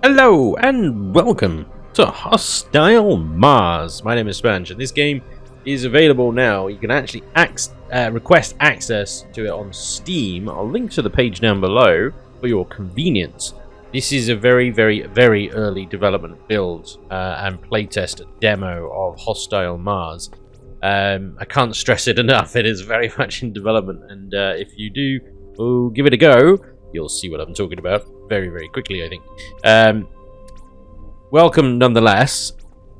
Hello and welcome to Hostile Mars. My name is Spanj and this game is available now. You can actually request access to it on Steam. I'll link to the page down below for your convenience. This is a very early development build and playtest demo of Hostile Mars. I can't stress it enough. It is very much in development, and if you do give it a go, you'll see what I'm talking about very quickly, I think. Welcome nonetheless.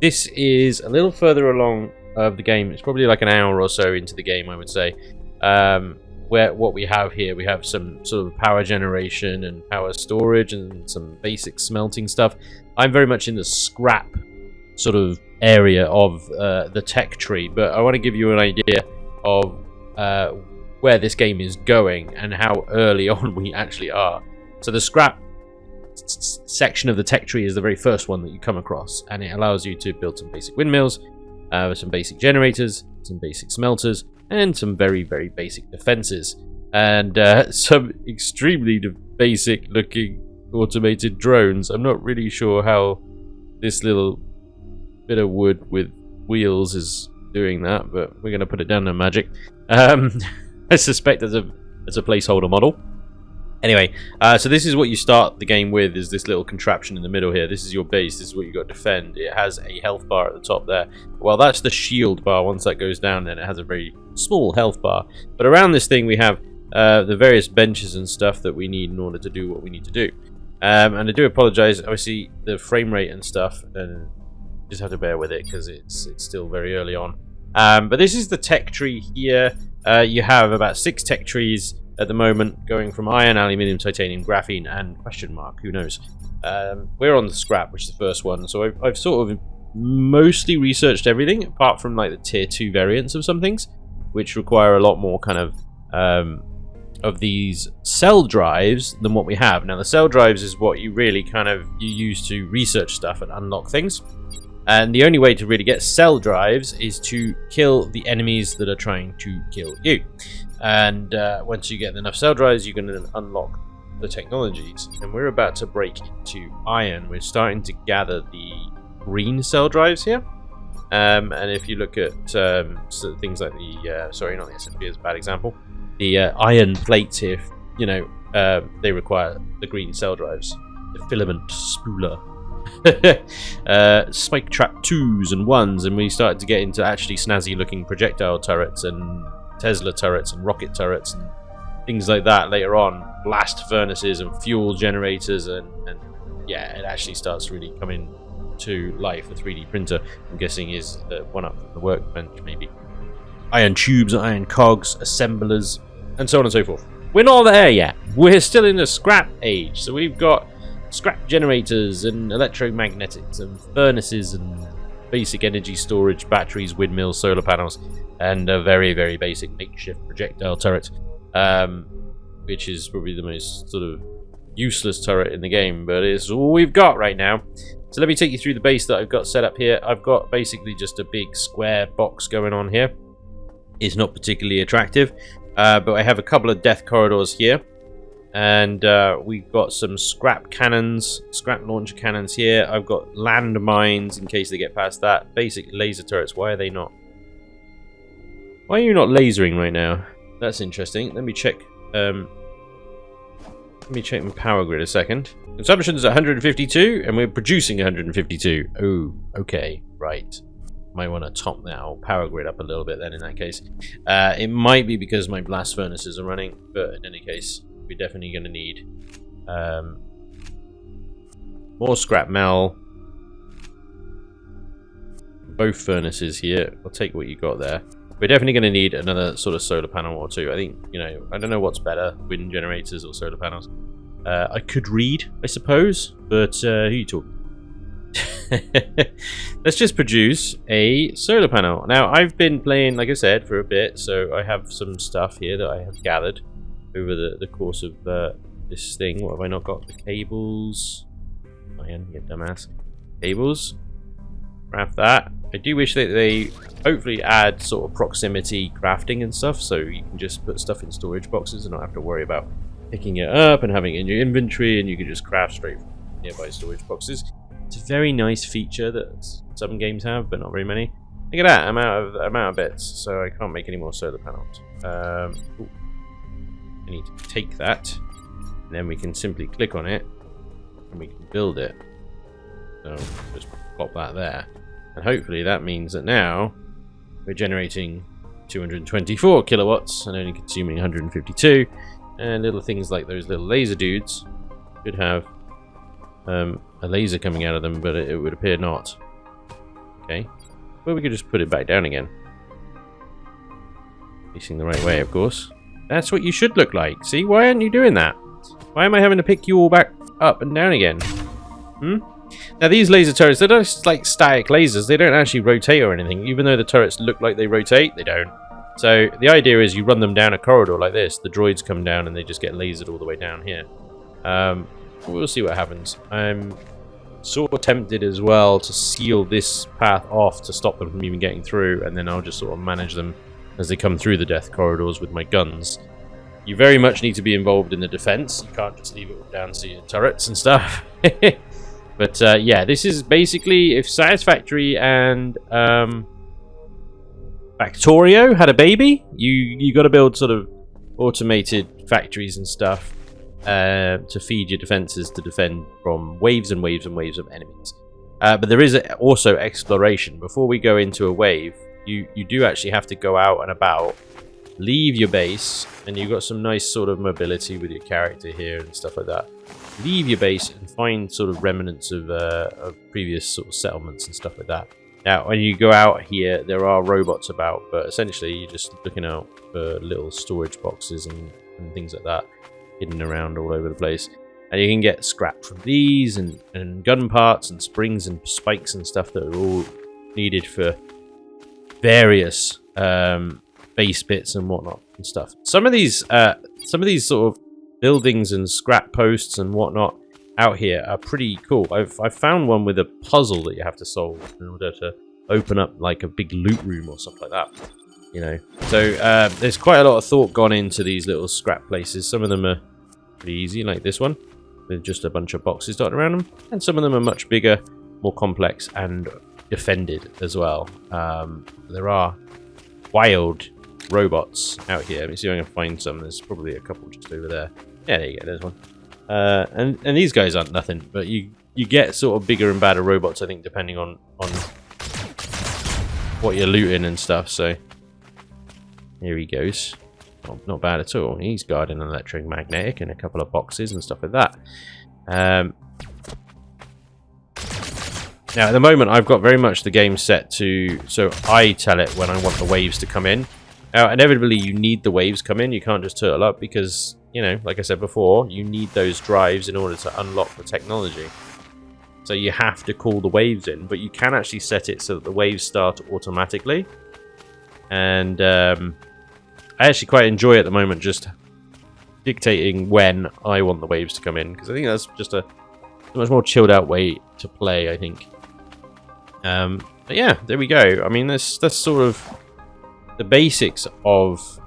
This is a little further along of the game. It's probably like an hour or so into the game, I would say. Where what we have here, we have some sort of power generation and power storage and some basic smelting stuff. I'm very much in the scrap sort of area of the tech tree, but I want to give you an idea of where this game is going and how early on we actually are. So the scrap section of the tech tree is the very first one that you come across, and it allows you to build some basic windmills, some basic generators, some basic smelters, and some very basic defenses, and some extremely basic looking automated drones. I'm not really sure how this little bit of wood with wheels is doing that, but we're going to put it down to magic. I suspect there's a placeholder model. Anyway, so this is what you start the game with, is this little contraption in the middle here. This is your base. This is what you got to defend. It has a health bar at the top there. Well, that's the shield bar. Once that goes down, then it has a very small health bar. But around this thing, we have the various benches and stuff that we need in order to do what we need to do. And I do apologize. Obviously, the frame rate and stuff, and just have to bear with it because it's still very early on. But this is the tech tree here. You have about 6 tech trees at the moment, going from iron, aluminium, titanium, graphene, and question mark, who knows. We're on the scrap, which is the first one, so I've sort of mostly researched everything, apart from like the tier 2 variants of some things, which require a lot more kind of these cell drives than what we have. Now the cell drives is what you really you use to research stuff and unlock things. And the only way to really get cell drives is to kill the enemies that are trying to kill you. And once you get enough cell drives, you can unlock the technologies. And we're about to break to iron. We're starting to gather the green cell drives here. And if you look at things like the, sorry, not the SSD is a bad example, the iron plates here, you know, they require the green cell drives. The filament spooler. Spike trap 2s and 1s, and we started to get into actually snazzy looking projectile turrets and Tesla turrets and rocket turrets and things like that later on. Blast furnaces and fuel generators, and yeah, it actually starts really coming to life. The 3D printer, I'm guessing, is one up from the workbench, maybe. Iron tubes, iron cogs, assemblers, and so on and so forth. We're not there yet. We're still in the scrap age, so we've got scrap generators and electromagnetics and furnaces and basic energy storage, batteries, windmills, solar panels, and a very basic makeshift projectile turret, which is probably the most sort of useless turret in the game, but it's all we've got right now. So let me take you through the base that I've got set up here. I've got basically just a big square box going on here. It's not particularly attractive, but I have a couple of death corridors here. And we've got some scrap cannons, scrap launcher cannons here. I've got land mines in case they get past that. Basic laser turrets. Why are they not? Why are you not lasering right now? That's interesting. Let me check. Let me check my power grid a second. Consumption is 152, and we're producing 152. Oh, okay, right. Might want to top that power grid up a little bit then. In that case, it might be because my blast furnaces are running, but in any case, we're definitely going to need more scrap metal. Both furnaces here. I'll take what you got there. We're definitely going to need another sort of solar panel or two. I think, you know, I don't know what's better, wind generators or solar panels. I could read, I suppose, but who are you talking? Let's just produce a solar panel. Now, I've been playing, like I said, for a bit, so I have some stuff here that I have gathered over the course of this thing. What have I not got? The cables. Iron, you dumbass. Cables. Craft that. I do wish that they hopefully add sort of proximity crafting and stuff, so you can just put stuff in storage boxes and not have to worry about picking it up and having it in your inventory, and you can just craft straight from nearby storage boxes. It's a very nice feature that some games have, but not very many. Look at that, I'm out of bits, so I can't make any more solar panels. I need to take that, and then we can simply click on it, and we can build it. So just pop that there, and hopefully that means that now we're generating 224 kilowatts and only consuming 152. And little things like those little laser dudes should have a laser coming out of them, but it would appear not. Okay. Well, we could just put it back down again. Facing the right way, of course. That's what you should look like. See, why aren't you doing that? Why am I having to pick you all back up and down again? Now, these laser turrets, they're just like static lasers. They don't actually rotate or anything. Even though the turrets look like they rotate, they don't. So the idea is you run them down a corridor like this. The droids come down and they just get lasered all the way down here. We'll see what happens. I'm sort of tempted as well to seal this path off to stop them from even getting through, and then I'll just sort of manage them as they come through the death corridors with my guns. You very much need to be involved in the defense. You can't just leave it down to your turrets and stuff. But yeah, this is basically if Satisfactory and Factorio had a baby, you got to build sort of automated factories and stuff to feed your defenses to defend from waves and waves and waves of enemies. But there is also exploration. Before we go into a wave, you do actually have to go out and about, leave your base, and you've got some nice sort of mobility with your character here and stuff like that. Leave your base and find sort of remnants of previous sort of settlements and stuff like that. Now, when you go out here, there are robots about, but essentially you're just looking out for little storage boxes and things like that hidden around all over the place. And you can get scrap from these and gun parts and springs and spikes and stuff that are all needed for various base bits and whatnot and stuff. Some of these sort of buildings and scrap posts and whatnot out here are pretty cool. I've found one with a puzzle that you have to solve in order to open up like a big loot room or something like that. You know, so there's quite a lot of thought gone into these little scrap places. Some of them are pretty easy, like this one, with just a bunch of boxes dotted around them, and some of them are much bigger, more complex, and defended as well. There are wild robots out here. Let me see if I can find some. There's probably a couple just over there. Yeah, there you go. There's one. And these guys aren't nothing, but you get sort of bigger and badder robots, I think, depending on what you're looting and stuff. So here he goes. Not bad at all. He's guarding an electromagnetic and a couple of boxes and stuff like that. Now, at the moment, I've got very much the game set to... So I tell it when I want the waves to come in. Now, inevitably, you need the waves come in. You can't just turtle up because, you know, like I said before, you need those drives in order to unlock the technology. So you have to call the waves in, but you can actually set it so that the waves start automatically. And I actually quite enjoy at the moment just dictating when I want the waves to come in, because I think that's just a much more chilled out way to play, I think. But yeah, there we go. I mean, that's sort of the basics of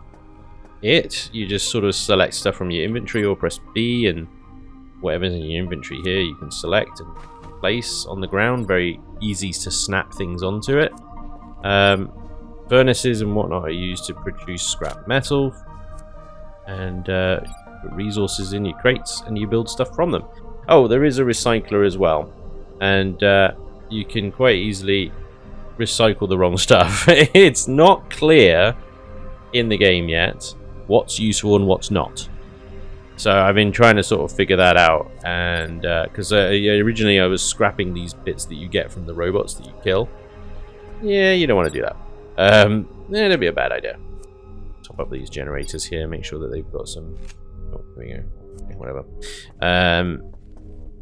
it. You just sort of select stuff from your inventory or press B, and whatever's in your inventory here you can select and place on the ground. Very easy to snap things onto it. Furnaces and whatnot are used to produce scrap metal, and put resources in your crates and you build stuff from them. Oh, there is a recycler as well, and you can quite easily recycle the wrong stuff. It's not clear in the game yet what's useful and what's not. So I've been trying to sort of figure that out, and because originally I was scrapping these bits that you get from the robots that you kill. Yeah, you don't want to do that. That'd be a bad idea. Top up these generators here, make sure that they've got some... Oh, there we go. Okay, whatever.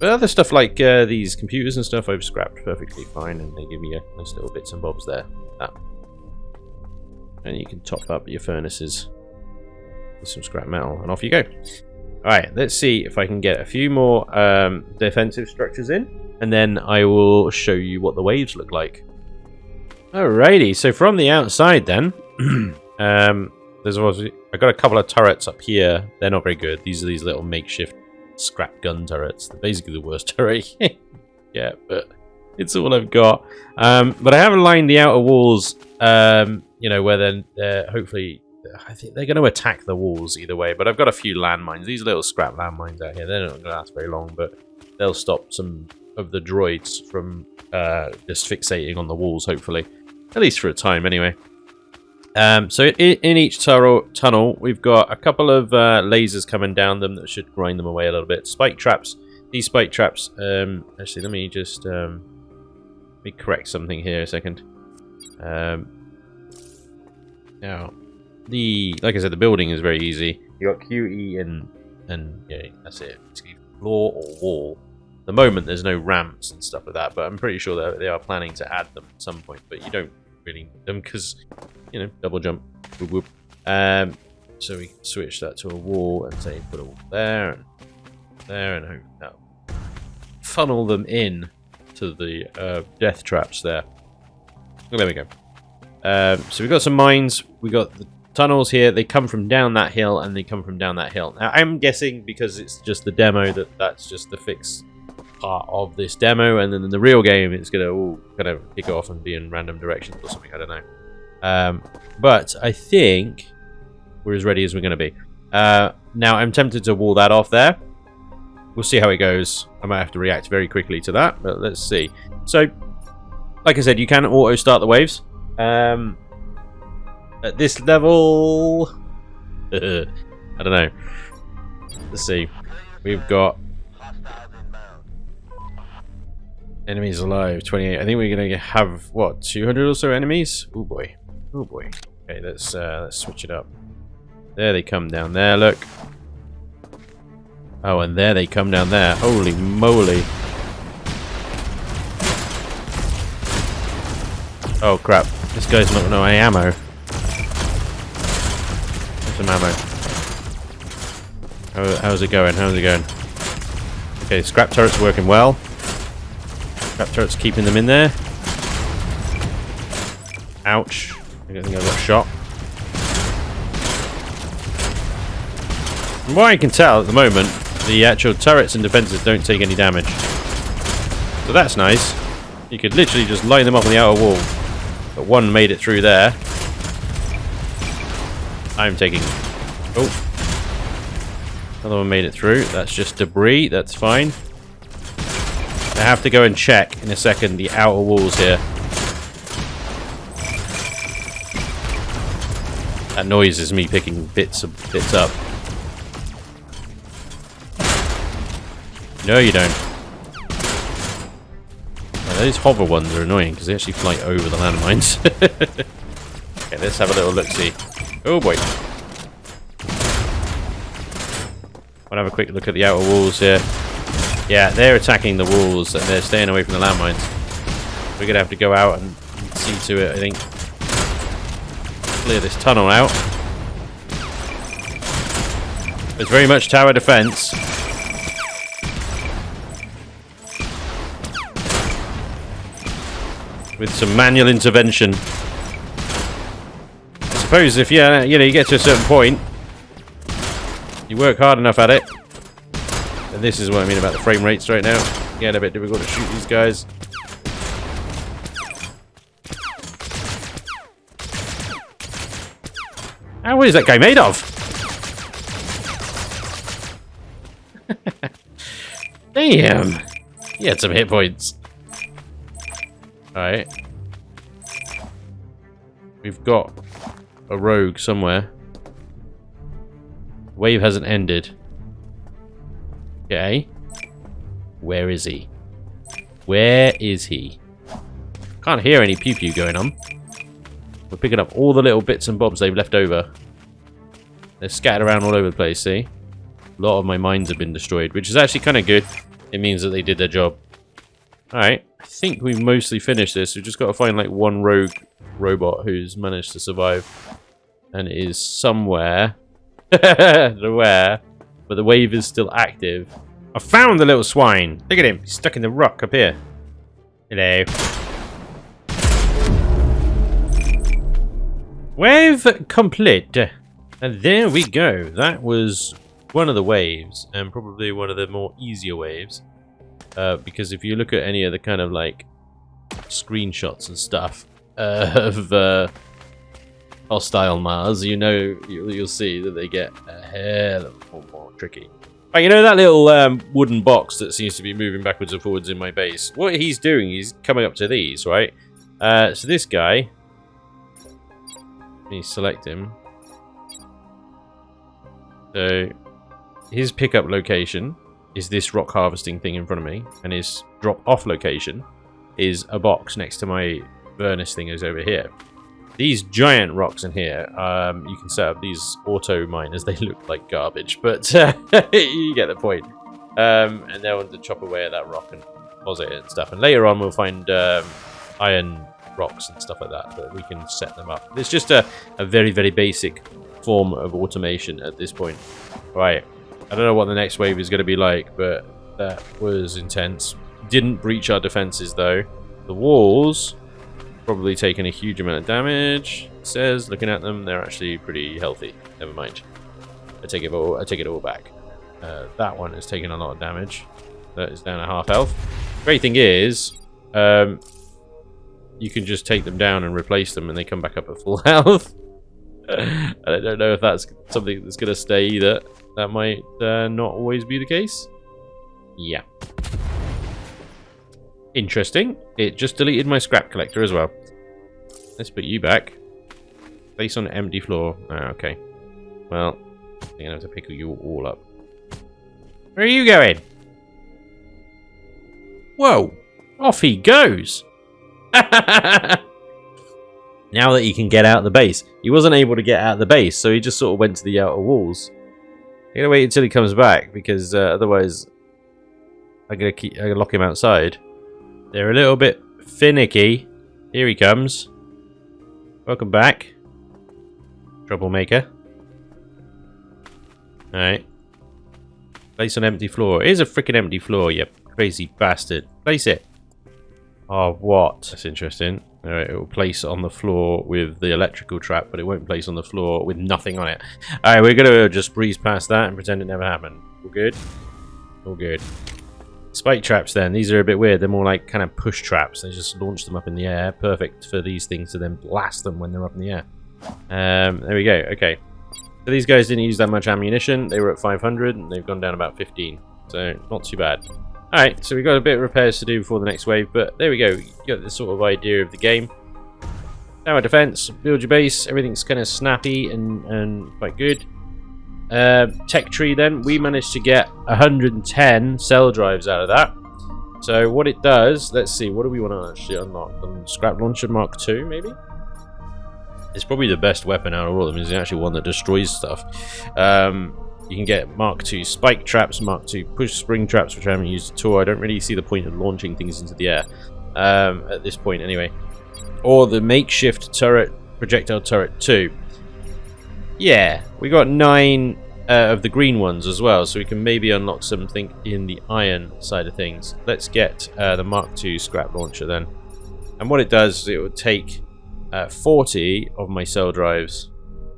But other stuff like these computers and stuff I've scrapped perfectly fine, and they give me a nice little bits and bobs there. And you can top up your furnaces with some scrap metal, and off you go. Alright, let's see if I can get a few more defensive structures in, and then I will show you what the waves look like. Alrighty, so from the outside then, there's obviously, I got a couple of turrets up here. They're not very good. These are these little makeshift scrap gun turrets. They're basically the worst turret. Yeah, but it's all I've got. But I haven't lined the outer walls, you know, where then hopefully... I think they're going to attack the walls either way, but I've got a few landmines. These little scrap landmines out here, they're not going to last very long, but they'll stop some of the droids from just fixating on the walls, hopefully. At least for a time, anyway. So in each tunnel, we've got a couple of lasers coming down them that should grind them away a little bit. Spike traps. These spike traps... actually, let me just... let me correct something here a second. Now... like I said, the building is very easy. You got QE and yeah, that's it. It's either floor or wall. At the moment, there's no ramps and stuff like that, but I'm pretty sure that they are planning to add them at some point. But you don't really need them because, you know, double jump. Whoop, whoop. So we can switch that to a wall and say put a wall there and hope that'll funnel them in to the death traps there. Oh, there we go. So we've got some mines. We got the tunnels here. They come from down that hill and they come from down that hill. Now I'm guessing because it's just the demo that's just the fixed part of this demo, and then in the real game it's gonna kind of kick off and be in random directions or something. I don't know. But I think we're as ready as we're gonna be. Now I'm tempted to wall that off there. We'll see how it goes. I might have to react very quickly to that, but let's see. So, like I said, you can auto start the waves. At this level, I don't know. Let's see. We've got enemies alive, 28. I think we're gonna have what, 200 or so enemies? Oh boy, oh boy. Okay, let's switch it up. There they come down there. Look. Oh, and there they come down there. Holy moly! Oh crap! This guy's not no ammo. Some ammo. How's it going? How's it going? Okay, scrap turret's working well. Scrap turret's keeping them in there. Ouch. I don't think I got shot. From what I can tell at the moment, the actual turrets and defenses don't take any damage. So that's nice. You could literally just line them up on the outer wall. But one made it through there. I'm taking... Oh. Another one made it through. That's just debris. That's fine. I have to go and check in a second the outer walls here. That noise is me picking bits up. No, you don't. Now, those hover ones are annoying because they actually fly over the landmines. Okay, let's have a little look-see. Oh boy. I'll have a quick look at the outer walls here. Yeah, they're attacking the walls and they're staying away from the landmines. We're going to have to go out and see to it, I think. Clear this tunnel out. There's very much tower defense. With some manual intervention. I suppose if you get to a certain point, you work hard enough at it. And this is what I mean about the frame rates right now. Getting a bit difficult to shoot these guys. What is that guy made of? Damn! He had some hit points. Alright. We've got a rogue somewhere. Wave hasn't ended. Okay. Where is he? Where is he? Can't hear any pew pew going on. We're picking up all the little bits and bobs they've left over. They're scattered around all over the place, see? A lot of my mines have been destroyed, which is actually kind of good. It means that they did their job. Alright, I think we've mostly finished this. We've just got to find like one rogue robot who's managed to survive. And it is somewhere. Where? But the wave is still active. I found the little swine. Look at him. He's stuck in the rock up here. Hello. Wave complete. And there we go. That was one of the waves, and probably one of the more easier waves. Because if you look at any of the kind of like screenshots and stuff of hostile Mars, you know, you'll see that they get a hell of a lot more tricky. Right, you know that little wooden box that seems to be moving backwards and forwards in my base? What he's doing, he's coming up to these, right? So this guy, let me select him. So his pickup location is this rock harvesting thing in front of me, and his drop off location is a box next to my furnace thing is over here. These giant rocks in here, you can set up these auto miners. They look like garbage, but you get the point. And they'll want to chop away at that rock and deposit it and stuff. And later on, we'll find iron rocks and stuff like that, but we can set them up. It's just a very, very basic form of automation at this point. Right. I don't know what the next wave is going to be like, but that was intense. Didn't breach our defenses, though. The walls probably taken a huge amount of damage. It says, looking at them, they're actually pretty healthy. Never mind. I take it all back. That one has taken a lot of damage. That is down at half health. Great thing is, you can just take them down and replace them, and they come back up at full health. I don't know if that's something that's going to stay either. That might not always be the case. Yeah. Interesting. It just deleted my scrap collector as well. Let's put you back. Place on empty floor. Oh, okay. Well, I'm going to have to pick you all up. Where are you going? Whoa. Off he goes. Now that he can get out of the base. He wasn't able to get out of the base, so he just sort of went to the outer walls. I'm gonna wait until he comes back, because otherwise I'm gonna lock him outside. They're a little bit finicky. Here he comes. Welcome back, troublemaker. Alright. Place on empty floor. It is a freaking empty floor, you crazy bastard. Place it. Oh, what? That's interesting. Alright, it will place on the floor with the electrical trap, but it won't place on the floor with nothing on it. Alright, we're going to just breeze past that and pretend it never happened. All good? All good. Spike traps then. These are a bit weird. They're more like kind of push traps. They just launch them up in the air. Perfect for these things to then blast them when they're up in the air. There we go. Okay. So these guys didn't use that much ammunition. They were at 500 and they've gone down about 15. So not too bad. Alright, so we've got a bit of repairs to do before the next wave, but there we go. You got the sort of idea of the game. Tower defense, build your base, everything's kind of snappy and quite good. Tech tree then, we managed to get 110 cell drives out of that. So what it does, let's see, what do we want to actually unlock? Scrap launcher Mark II, maybe? It's probably the best weapon out of all of them. It's actually one that destroys stuff. You can get Mark II spike traps, Mark II push spring traps, which I haven't used at all. I don't really see the point of launching things into the air at this point anyway. Or the makeshift turret, projectile turret 2. Yeah, we got 9 of the green ones as well, so we can maybe unlock something in the iron side of things. Let's get the Mark II scrap launcher then. And what it does is it would take 40 of my cell drives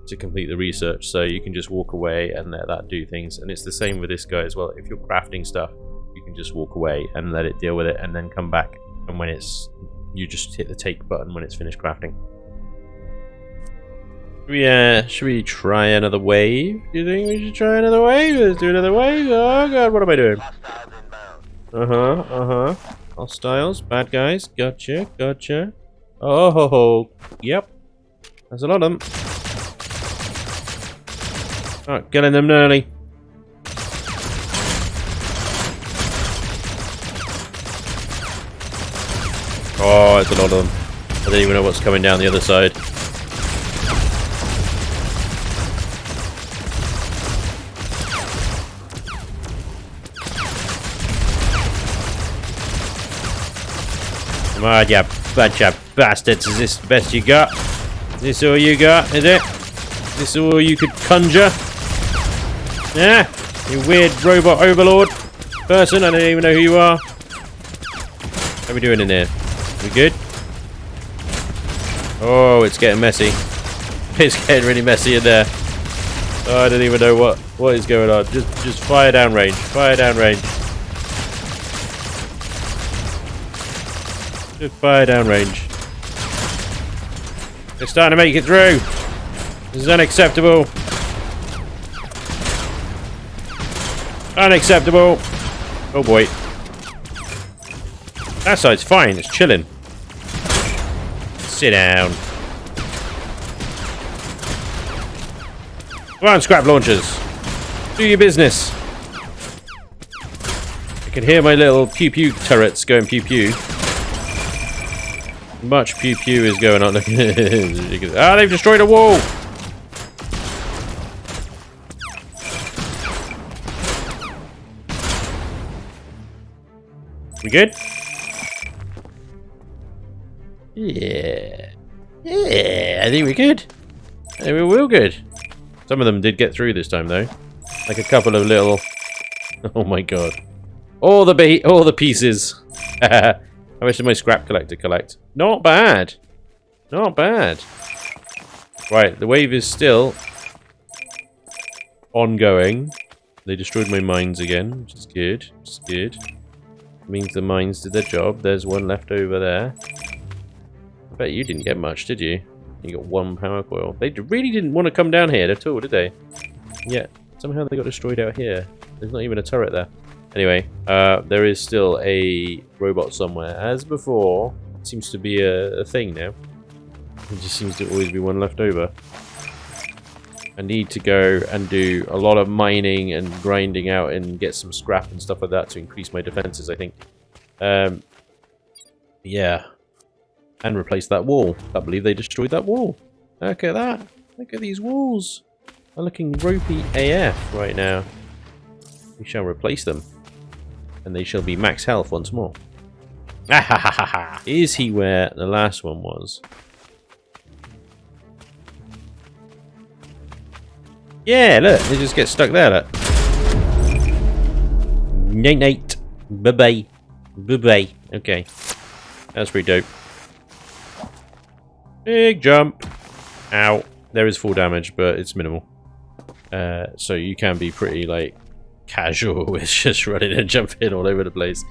to complete the research, so you can just walk away and let that do things. And it's the same with this guy as well. If you're crafting stuff, you can just walk away and let it deal with it, and then come back, and when it's, you just hit the take button when it's finished crafting. Should we try another wave? Do you think we should try another wave? Let's do another wave. Oh god, what am I doing? Hostiles, bad guys, gotcha, gotcha. Oh ho ho, yep. There's a lot of them. Alright, getting them early. Oh, it's a lot of them. I don't even know what's coming down the other side. Come on, you bunch of bastards. Is this the best you got? Is this all you got, is it? Is this all you could conjure? Yeah? You weird robot overlord person, I don't even know who you are. How are we doing in there? We good? Oh, it's getting messy. It's getting really messy in there. Oh, I don't even know what is going on. Just fire down range. Fire down range. Just fire down range. They're starting to make it through. This is unacceptable. Unacceptable. Oh boy. That side's fine. It's chilling. Sit down. Come on, scrap launchers. Do your business. I can hear my little pew pew turrets going pew pew. Much pew pew is going on. Ah, they've destroyed a wall. We good? Yeah. Yeah, I think we're good. I think we're real good. Some of them did get through this time, though. Like a couple of little... Oh my god. All the pieces. How much did my scrap collector collect? Not bad. Not bad. Right, the wave is still ongoing. They destroyed my mines again, which is good. Which is good. Means the mines did their job. There's one left over there. I bet you didn't get much, did you? You got one power coil. They really didn't want to come down here at all, did they? Yeah, somehow they got destroyed out here. There's not even a turret there. Anyway, there is still a robot somewhere. As before, it seems to be a thing now. There just seems to always be one left over. I need to go and do a lot of mining and grinding out and get some scrap and stuff like that to increase my defenses, I think. Yeah. And replace that wall. I believe they destroyed that wall. Look at that. Look at these walls. They're looking ropey AF right now. We shall replace them. And they shall be max health once more. Ah, is he where the last one was? Yeah, look. They just get stuck there, look. Night. Bye-bye. Bye-bye. Okay. That's pretty dope. Big jump. Ow. There is full damage, but it's minimal. So you can be pretty, like, casual with just running and jumping all over the place.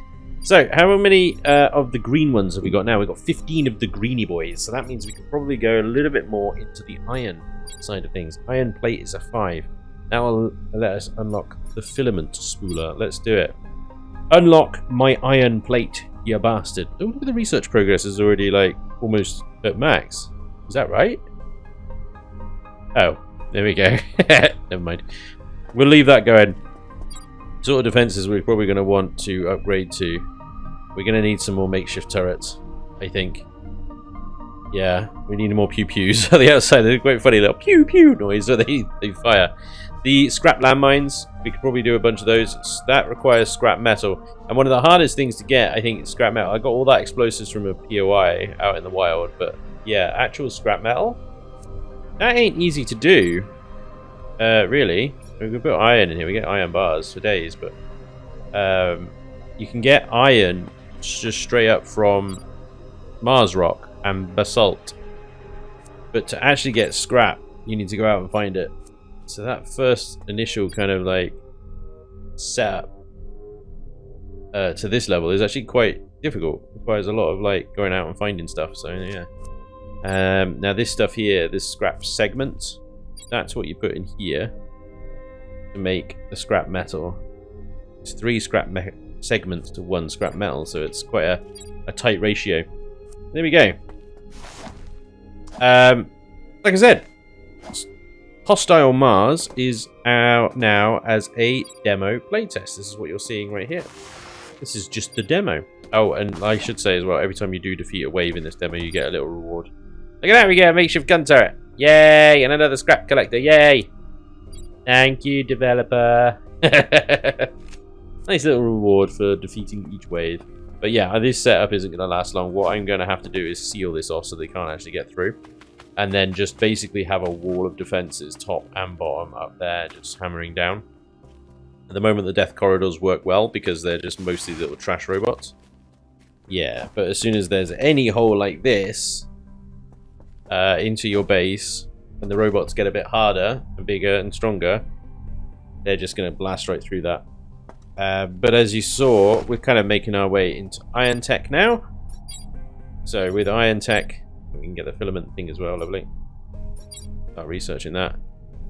So, how many of the green ones have we got now? We've got 15 of the greeny boys. So that means we can probably go a little bit more into the iron side of things. Iron plate is a 5. That will let us unlock the filament spooler. Let's do it. Unlock my iron plate, you bastard. Oh, look at the research progress is already, like, almost at max. Is that right? Oh, there we go. Never mind. We'll leave that going. Sort of defenses we're probably going to want to upgrade to. We're going to need some more makeshift turrets, I think. Yeah, we need more pew-pews on the outside. They're quite funny little pew-pew noise so they fire. The scrap landmines, we could probably do a bunch of those. That requires scrap metal. And one of the hardest things to get, I think, is scrap metal. I got all that explosives from a POI out in the wild, but yeah, actual scrap metal? That ain't easy to do, really. We can put iron in here. We get iron bars for days, but you can get iron just straight up from Mars rock and basalt. But to actually get scrap, you need to go out and find it. So that first initial kind of like setup to this level is actually quite difficult. It requires a lot of like going out and finding stuff. So yeah. Now this stuff here, this scrap segment, that's what you put in here to make the scrap metal. It's 3 scrap segments to 1 scrap metal, so it's quite a tight ratio. There we go. Like I said, Hostile Mars is out now as a demo playtest. This is what you're seeing right here. This is just the demo. Oh, and I should say as well, every time you do defeat a wave in this demo, you get a little reward. Look at that, we get a makeshift gun turret. Yay! And another scrap collector. Yay! Thank you, developer. Nice little reward for defeating each wave. But yeah, this setup isn't going to last long. What I'm going to have to do is seal this off so they can't actually get through. And then just basically have a wall of defenses, top and bottom, up there, just hammering down. At the moment, the death corridors work well because they're just mostly little trash robots. Yeah, but as soon as there's any hole like this into your base, when the robots get a bit harder and bigger and stronger, they're just going to blast right through that. But as you saw, we're kind of making our way into iron tech now. So with iron tech, we can get the filament thing as well. Lovely. Start researching that.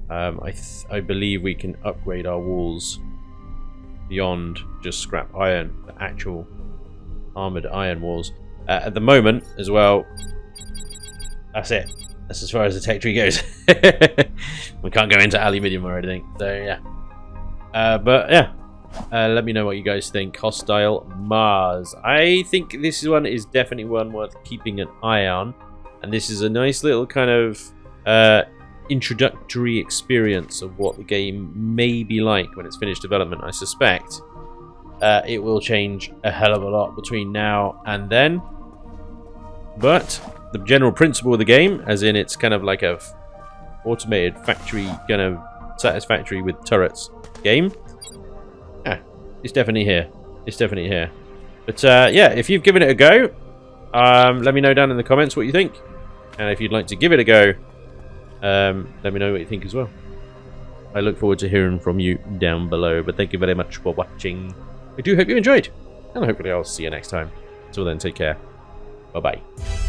I believe we can upgrade our walls beyond just scrap iron, the actual armored iron walls. At the moment, as well, that's it. That's as far as the tech tree goes. We can't go into aluminium or anything. So yeah. But yeah. Let me know what you guys think. Hostile Mars. I think this one is definitely one worth keeping an eye on. And this is a nice little kind of introductory experience of what the game may be like when it's finished development. I suspect it will change a hell of a lot between now and then. But the general principle of the game, as in it's kind of like a automated factory kind of satisfactory with turrets game, it's definitely here. It's definitely here. But yeah, if you've given it a go, let me know down in the comments what you think. And if you'd like to give it a go, let me know what you think as well. I look forward to hearing from you down below. But thank you very much for watching. I do hope you enjoyed. And hopefully I'll see you next time. Until then, take care. Bye-bye.